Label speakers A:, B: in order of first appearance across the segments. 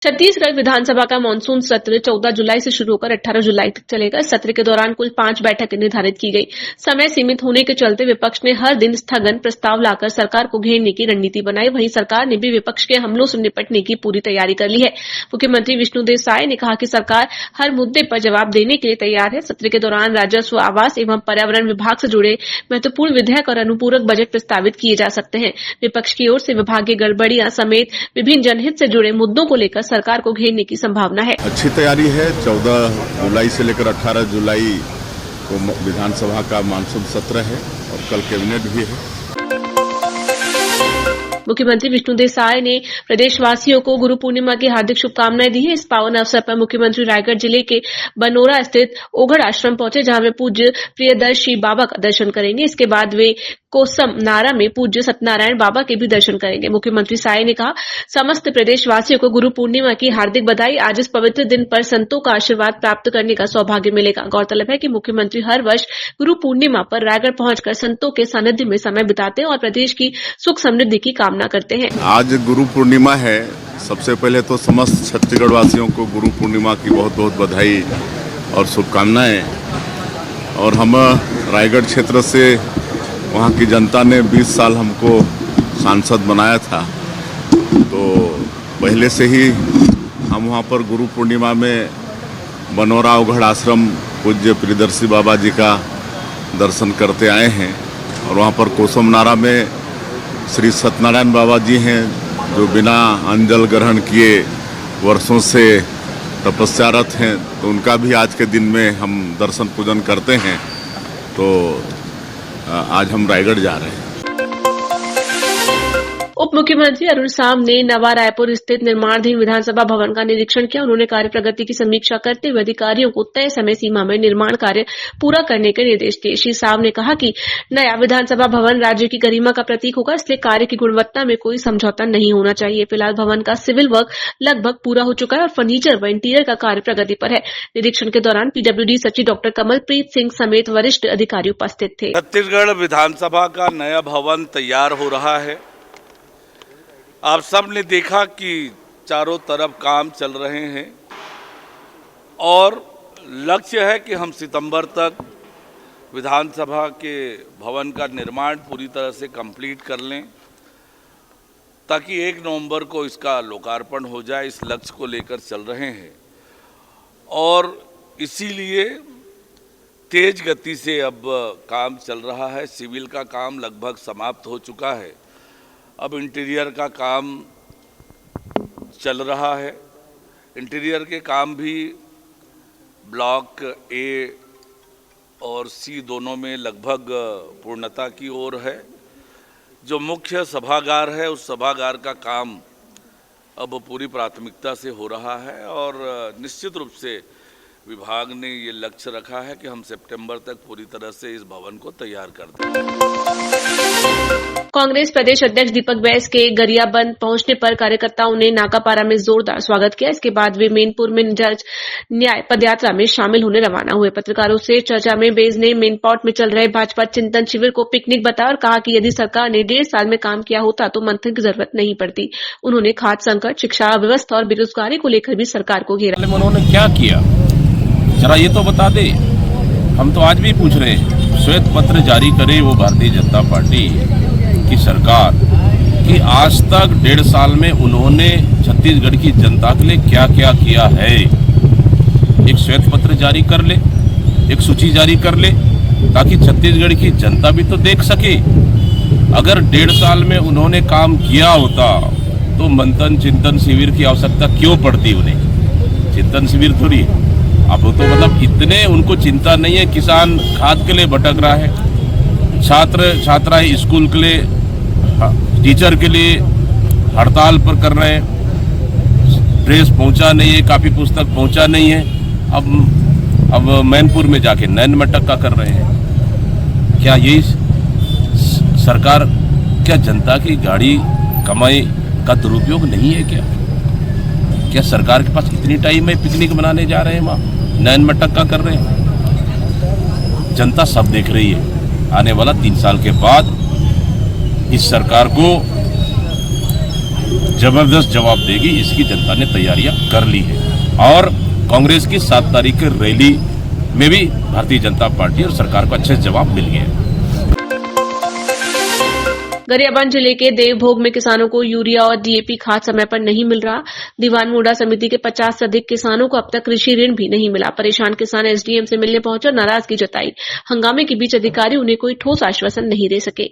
A: छत्तीसगढ़ विधानसभा का मानसून सत्र 14 जुलाई से शुरू होकर 18 जुलाई तक चलेगा। इस सत्र के दौरान कुल 5 बैठकें निर्धारित की गई। समय सीमित होने के चलते विपक्ष ने हर दिन स्थगन प्रस्ताव लाकर सरकार को घेरने की रणनीति बनाई। वहीं सरकार ने भी विपक्ष के हमलों से निपटने की पूरी तैयारी कर ली है। मुख्यमंत्री विष्णुदेव साय ने कहा कि सरकार हर मुद्दे पर जवाब देने के लिए तैयार है। सत्र के दौरान राजस्व, आवास एवं पर्यावरण विभाग से जुड़े महत्वपूर्ण विधेयक और अनुपूरक बजट प्रस्तावित किए जा सकते हैं। विपक्ष की ओर से विभागीय गड़बड़ियां समेत विभिन्न जनहित से जुड़े मुद्दों को लेकर सरकार को घेरने की संभावना है।
B: अच्छी तैयारी है। 14 जुलाई से लेकर 18 जुलाई को विधानसभा का मानसून सत्र है और कल कैबिनेट भी है।
A: मुख्यमंत्री विष्णुदेव साय ने प्रदेशवासियों को गुरु पूर्णिमा की हार्दिक शुभकामनाएं दी है। इस पावन अवसर पर मुख्यमंत्री रायगढ़ जिले के बनोरा स्थित ओघड़ आश्रम पहुंचे, जहां वे पूज्य प्रियदर्शी बाबा का दर्शन करेंगे। इसके बाद वे कोसम नारा में पूज्य सत्यनारायण बाबा के भी दर्शन करेंगे। मुख्यमंत्री साय ने कहा, समस्त प्रदेशवासियों को गुरु पूर्णिमा की हार्दिक बधाई। आज इस पवित्र दिन पर संतों का आशीर्वाद प्राप्त करने का सौभाग्य मिलेगा। गौरतलब है कि मुख्यमंत्री हर वर्ष गुरु पूर्णिमा पर रायगढ़ पहुंचकर संतों के सानिध्य में समय बिताते हैं और प्रदेश की सुख समृद्धि की कामना करते हैं।
B: आज गुरु पूर्णिमा है। सबसे पहले तो समस्त छत्तीसगढ़ वासियों को गुरु पूर्णिमा की बहुत बहुत बधाई और शुभकामनाएं। और हम रायगढ़ क्षेत्र से वहाँ की जनता ने 20 साल हमको सांसद बनाया था, तो पहले से ही हम वहाँ पर गुरु पूर्णिमा में बनोरा ओघड़ आश्रम पूज्य प्रियदर्शी बाबा जी का दर्शन करते आए हैं। और वहाँ पर कोसम नारा में श्री सत्यनारायण बाबा जी हैं, जो बिना अन्न जल ग्रहण किए वर्षों से तपस्यारत हैं, तो उनका भी आज के दिन में हम दर्शन पूजन करते हैं। तो आज हम रायगढ़ जा रहे हैं।
A: उप मुख्यमंत्री अरुण साम ने नवा रायपुर स्थित निर्माणाधीन विधानसभा भवन का निरीक्षण किया। उन्होंने कार्य प्रगति की समीक्षा करते हुए अधिकारियों को तय समय सीमा में निर्माण कार्य पूरा करने के निर्देश दिए। श्री साम ने कहा कि नया विधानसभा भवन राज्य की गरिमा का प्रतीक होगा, इसलिए कार्य की गुणवत्ता में कोई समझौता नहीं होना चाहिए। फिलहाल भवन का सिविल वर्क लगभग पूरा हो चुका है और फर्नीचर व इंटीरियर का कार्य प्रगति पर है। निरीक्षण के दौरान पीडब्ल्यूडी सचिव डॉक्टर कमलप्रीत सिंह समेत वरिष्ठ अधिकारी उपस्थित थे।
C: छत्तीसगढ़ विधानसभा का नया भवन तैयार हो रहा है। आप सब ने देखा कि चारों तरफ काम चल रहे हैं और लक्ष्य है कि हम सितंबर तक विधानसभा के भवन का निर्माण पूरी तरह से कंप्लीट कर लें, ताकि 1 नवंबर को इसका लोकार्पण हो जाए। इस लक्ष्य को लेकर चल रहे हैं और इसीलिए तेज गति से अब काम चल रहा है। सिविल का काम लगभग समाप्त हो चुका है, अब इंटीरियर का काम चल रहा है। इंटीरियर के काम भी ब्लॉक ए और सी दोनों में लगभग पूर्णता की ओर है। जो मुख्य सभागार है, उस सभागार का काम अब पूरी प्राथमिकता से हो रहा है और निश्चित रूप से विभाग ने ये लक्ष्य रखा है कि हम सितंबर तक पूरी तरह से इस भवन को तैयार कर दें।
A: कांग्रेस प्रदेश अध्यक्ष दीपक बैस के गरियाबंद पहुंचने पर कार्यकर्ताओं ने नाकापारा में जोरदार स्वागत किया। इसके बाद वे मेनपुर में जज न्याय पदयात्रा में शामिल होने रवाना हुए। पत्रकारों से चर्चा में बैस ने मेनपॉट में चल रहे भाजपा चिंतन शिविर को पिकनिक बताया और कहा कि यदि सरकार ने 1.5 साल में काम किया होता तो मंथन की जरूरत नहीं पड़ती। उन्होंने खाद्य संकट, शिक्षा व्यवस्था और बेरोजगारी को लेकर भी सरकार को घेरा।
D: उन्होंने क्या किया जरा ये तो बता दे। हम तो आज भी पूछ रहे हैं, श्वेत पत्र जारी करे वो भारतीय जनता पार्टी की सरकार कि आज तक 1.5 साल में उन्होंने छत्तीसगढ़ की जनता के लिए क्या क्या किया है। एक श्वेत पत्र जारी कर ले, एक सूची जारी कर ले, ताकि छत्तीसगढ़ की जनता भी तो देख सके। अगर 1.5 साल में उन्होंने काम किया होता तो मंथन चिंतन शिविर की आवश्यकता क्यों पड़ती उन्हें? चिंतन शिविर थोड़ी, अब तो मतलब इतने उनको चिंता नहीं है। किसान खाद के लिए भटक रहा है, छात्रा स्कूल के लिए, टीचर के लिए हड़ताल पर कर रहे हैं। ड्रेस पहुंचा नहीं है, कापी पुस्तक पहुंचा नहीं है। अब मैनपुर में जाके नैन मटक्का कर रहे हैं। क्या यही सरकार, क्या जनता की गाड़ी कमाई का दुरुपयोग नहीं है? क्या सरकार के पास इतनी टाइम है पिकनिक मनाने जा रहे हैं, वहाँ नैन मटक्का कर रहे हैं? जनता सब देख रही है। आने वाला 3 साल के बाद इस सरकार को जबरदस्त जवाब देगी, इसकी जनता ने तैयारियां कर ली है। और कांग्रेस की 7 तारीख की रैली में भी भारतीय जनता पार्टी और सरकार को अच्छे जवाब मिल गए हैं।
A: गरियाबंद जिले के देवभोग में किसानों को यूरिया और डीएपी खाद समय पर नहीं मिल रहा। दीवान मूड़ा समिति के 50 से अधिक किसानों को अब तक कृषि ऋण भी नहीं मिला। परेशान किसान एसडीएम से मिलने पहुंचे और नाराजगी जताई। हंगामे के बीच अधिकारी उन्हें कोई ठोस आश्वासन नहीं दे सके।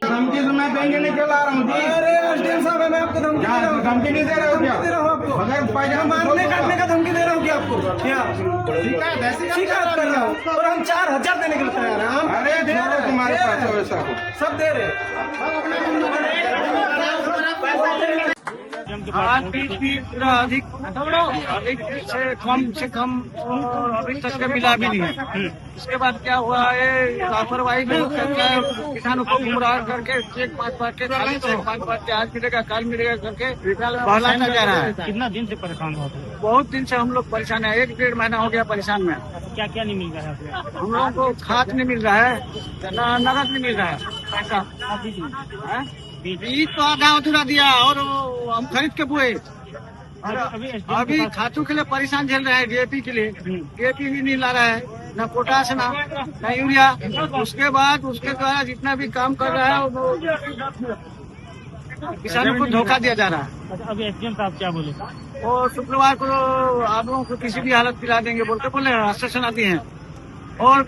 E: और हम 4000 देने के लिए तैयार हैं। अरे दे रहे तुम्हारे पास सब दे रहे। पूरा अधिक से कम और अभी तक मिला भी नहीं है। इसके बाद क्या हुआ है, लापरवाही लोग करके किसानों को गुमराह करके चेक 5 के 5 के आज मिलेगा कल मिलेगा करके बहलाया जा रहा है।
F: कितना दिन से परेशान हो गए?
E: बहुत दिन से हम लोग परेशान है, 1-1.5 महीना हो गया परेशान में।
F: क्या क्या नहीं मिल रहा है?
E: हम लोगों को खाद नहीं मिल रहा है, नगद नहीं मिल रहा है पैसा। बीज तो आधा अधूरा दिया और हम खरीद के बोए। अभी खातों के लिए परेशान झेल रहे हैं, डीएपी के लिए डीएपी भी नहीं ला रहा है, न पोटाश न यूरिया। उसके बाद उसके द्वारा जितना भी काम कर रहा है वो किसानों को धोखा दिया जा रहा है।
F: अभी एसडीएम साहब क्या बोले?
E: और शुक्रवार को आप लोगों को किसी भी हालत दिला देंगे बोले आश्वासन आती है। और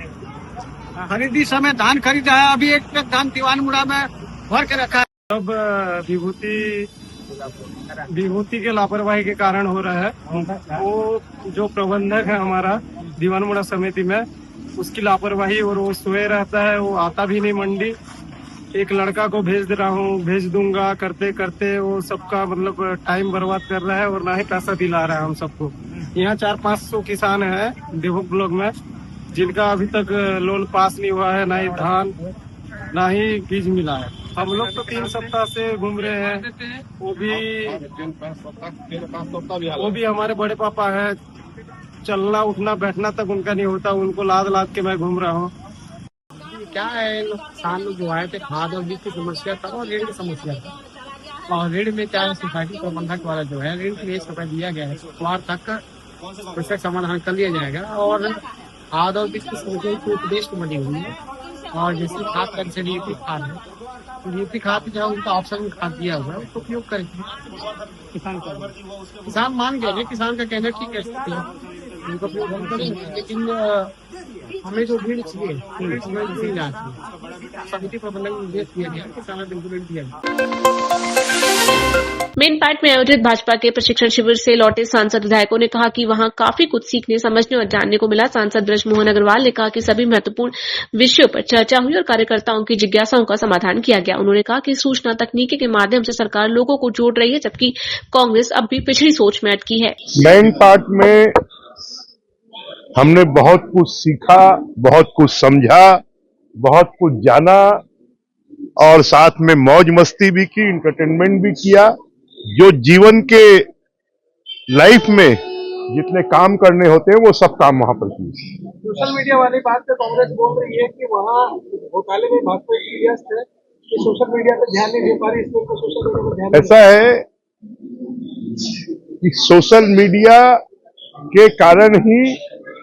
E: खरीदी समय धान खरीदा है, अभी 1 ट्रक धान दीवान मुड़ा में भर के रखा है।
G: अब विभूति के लापरवाही के कारण हो रहा है। वो जो प्रबंधक है हमारा दीवान मुड़ा समिति में, उसकी लापरवाही, और वो सोए रहता है, वो आता भी नहीं मंडी। एक लड़का को भेज दे रहा हूँ, भेज दूंगा करते करते वो सबका मतलब टाइम बर्बाद कर रहा है और ना ही पैसा दिला रहा है हम सबको। यहाँ 400-500 किसान है देवभोग ब्लॉक में जिनका अभी तक लोन पास नहीं हुआ है, ना ही धान ना ही बीज मिला है। हम लोग तो 3 सप्ताह से घूम रहे हैं, वो भी हमारे बड़े पापा है, चलना उठना बैठना तक उनका नहीं होता, उनको लाद के मैं घूम रहा हूँ।
F: क्या है, किसान लोग जो आए थे खाद और बीज की समस्या था और ऋण की समस्या था। और ऋण में चाहे सोसाइटी प्रबंधक द्वारा जो है ऋण के 1 रुपए दिया गया है, शुक्रवार तक उसका समाधान कर लिया जाएगा। और खाद और बीज की समस्या की उपदेश को बनी हुई है। और जैसे खाद का जैसे डीएपी खाद है, तो डीएपी खाद जो है उनका ऑप्शन खाद दिया हुआ है, उसको उपयोग करेंगे। किसान मान गए, किसान का कहना ठीक है, उनको उपयोग हम करेंगे। लेकिन हमें जो ऋण चाहिए समिति प्रबंधन में निर्देश दिया गया, किसान बिल्कुल दिया गया।
A: मेनपाट में आयोजित भाजपा के प्रशिक्षण शिविर से लौटे सांसद विधायकों ने कहा कि वहां काफी कुछ सीखने, समझने और जानने को मिला। सांसद ब्रजमोहन अग्रवाल ने कहा कि सभी महत्वपूर्ण विषयों पर चर्चा हुई और कार्यकर्ताओं की जिज्ञासाओं का समाधान किया गया। उन्होंने कहा कि सूचना तकनीकी के माध्यम से सरकार लोगों को जोड़ रही है, जबकि कांग्रेस अब भी पिछड़ी सोच में अटकी है।
H: मेनपाट में हमने बहुत कुछ सीखा, बहुत कुछ समझा, बहुत कुछ जाना और साथ में मौज मस्ती भी की, इंटरटेनमेंट भी किया। जो जीवन के लाइफ में जितने काम करने होते हैं वो सब काम वहां पर किए।
E: सोशल मीडिया वाली बात पे कांग्रेस बोल रही है कि वहाँ घोटाले में भाजपा सीरियस है कि सोशल मीडिया पे ध्यान नहीं दे पा रही, इसमें सोशल मीडिया पर ध्यान।
H: ऐसा है कि सोशल मीडिया के कारण ही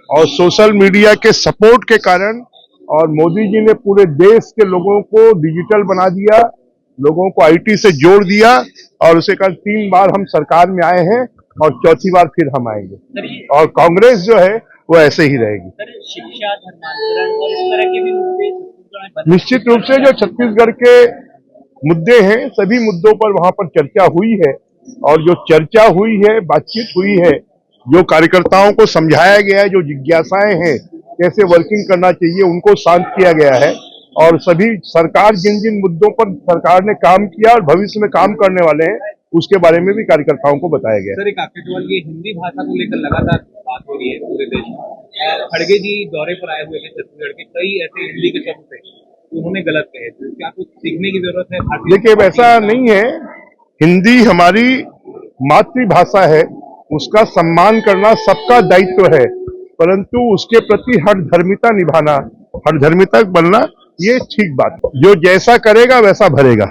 H: और सोशल मीडिया के सपोर्ट के कारण और मोदी जी ने पूरे देश के लोगों को डिजिटल बना दिया, लोगों को आईटी से जोड़ दिया और उसे कल 3 बार हम सरकार में आए हैं और 4थी बार फिर हम आएंगे और कांग्रेस जो है वो ऐसे ही रहेगी।
F: शिक्षा, धर्मांतरण और इस तरह के भी मुद्दे
H: निश्चित रूप से जो छत्तीसगढ़ के मुद्दे हैं सभी मुद्दों पर वहां पर चर्चा हुई है और जो चर्चा हुई है, बातचीत हुई है, जो कार्यकर्ताओं को समझाया गया है, जो जिज्ञासाएं हैं कैसे वर्किंग करना चाहिए उनको शांत किया गया है और सभी सरकार जिन जिन मुद्दों पर सरकार ने काम किया और भविष्य में काम करने वाले हैं उसके बारे में भी कार्यकर्ताओं को बताया गया।
I: सर, एक केजरीवाल की हिंदी भाषा को लेकर लगातार बात हो रही है पूरे देश में। खड़गे जी दौरे पर आए हुए थे छत्तीसगढ़ के, कई ऐसे हिंदी के शब्द थे उन्होंने गलत कहे, तो क्या कुछ सीखने की जरूरत है?
H: देखिए वैसा नहीं है, हिंदी हमारी मातृभाषा है, उसका सम्मान करना सबका दायित्व है, परंतु उसके प्रति हठधर्मिता निभाना, हठधर्मिता बनना ये ठीक बात है। जो जैसा करेगा वैसा भरेगा।